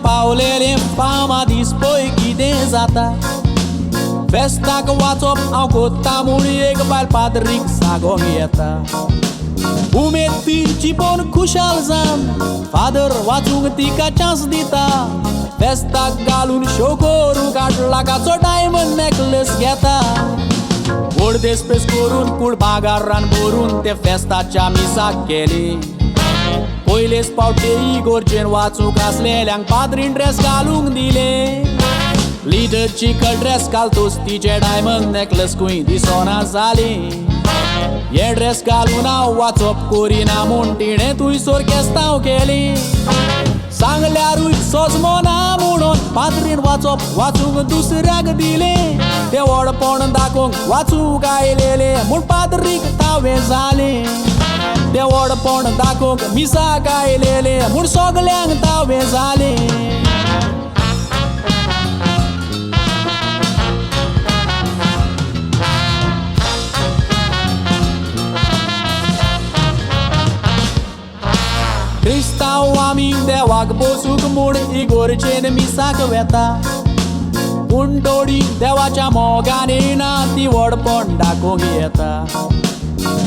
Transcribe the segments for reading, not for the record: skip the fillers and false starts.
पावलेले फामादीस पळय कितें जाता फेस्ताक वाचप हांव कोत्ता म्हूण एक बायल पाद्रीक सांगोंक येता उमेद ती चिपोन खुशाल जावन फादर वाचूंक तिका चान्स दिता फेस्ताक घालून शो करूंक 8 लाखाचो डायमंड नेकलेस घेता व्हड देस्पेस करून कूड भागारान भरून ते फेस्ताच्या मिसाक गेली पयलेच पावटे इगोर्जेन वाचूंक आसलेल्यांक पाद्रीन ड्रेस घालूंक दिले लिडरची ड्रेस घालतोच तिचे डायमंड नेकलेसकूय दिसोना जाली हे ड्रेस घालून हांव वाचप करिना म्हूण तिणें थंयसर केस्तांव केली सांगल्यारूय सोजमोना म्हणून पाद्रीन वाचूंक दुसऱ्याक दिले ते व्हडपण दाखोवंक वाचूंक आयलेले म्हूण पाद्रीक तावे जाले ते व्हडपण दाखोवंक मिसाक आयलेले म्हूण सगल्यांक तावे जाले क्रिस्तांव आमी देवाक बसूंक म्हूण इगोर्जेन मिसाक वेता पूण थोडी देवाच्या मोगान येना ती व्हडपण दाखोवंक येता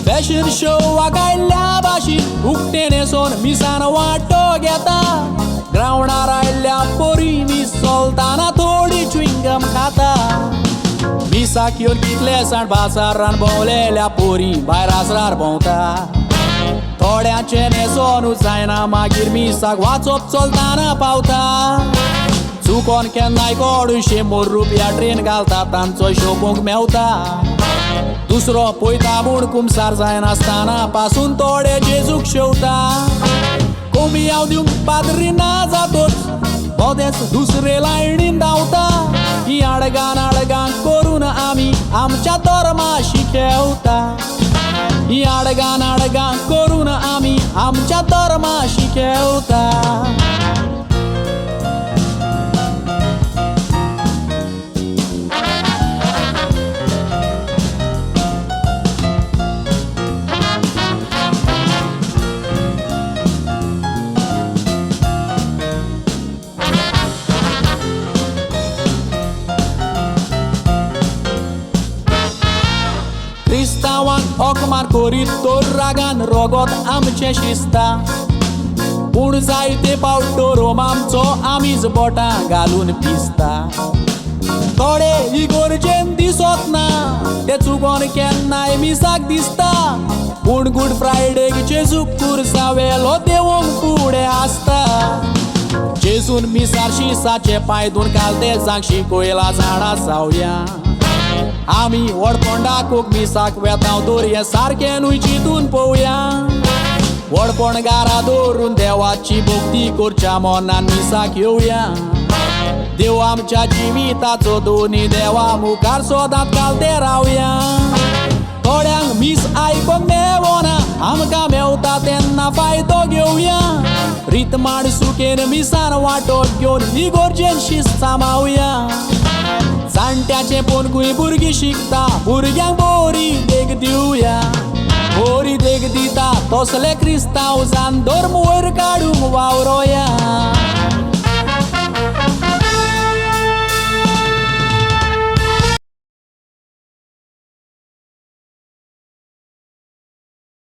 फॅशन शो वागायल्ल्या भाशेन उक्ते न्हेसोन मिसान वांटो घेता ग्रावंडार आयिल्ल्या पोरी मीस चलताना थोडी च्युइंगम खाता मिसाक येवन कितले साण बाजारान भोंवलेल्या पोरी भायर आसरार भोंवता थोड्यांचे न्हेसोनूच जायना मागीर मिसाक वाचप चलताना पावता चुकोन केन्नाय कोण 100 रुपया ट्रेन घालता तांचो शोपूंक मेवता दुसरो पळयता म्हूण कुमसार जायनासतना पासून थोडे जेजूक शेवता कोमी हांव दिवंक पाद्री ना जातोच मोदेच दुसरे लायणीन धांवता ही आडगान करून आमी आमच्या धर्माशी खेवता ही आडगान करून आमी आमच्या धर्माशी खेवता क्रिस्तांवांक होकमार करीत तर रागान रोगोत आमचे शिस्ता पूण जायते फावट रोम आमचो आमीच बोटां घालून पिसता थोडे इगोर्जेन दिसत ना ते चुकोन केन्नाय मिसाक दिसता पूण गुड फ्रायडेक जेजूक कुर्सा वेलो देवोंक फुडें आसता जेजून मिसार शिसाचे पांय धुवन घालते जांगशी कोयला झाडां जावया आमी व्हडपण दाखोवंक मिसाक वेता तर हे सारकें न्हय चिंतून पळोवया व्हडपण घारा दवरून देवाची भक्ती करच्या मोनान मिसाक येवया देव आमच्या जिविताचो दोनी देवा मुखार सोदांत घालते रावया थोड्यांक मीस आयकोंक मेवना आमकां मेवता तेन्ना फायदो घेवया रितमाड सुकेन मिसान वांटोत घेवन इगोर्जेन शिस्त सांबाळुया जाणट्याचे पोनकूय भुरगीं शिकता भुरग्यांक बरी देख दिवया बरी देख दिता तसले क्रिस्तांव जावन धर्म वयर काडूंक वावरोया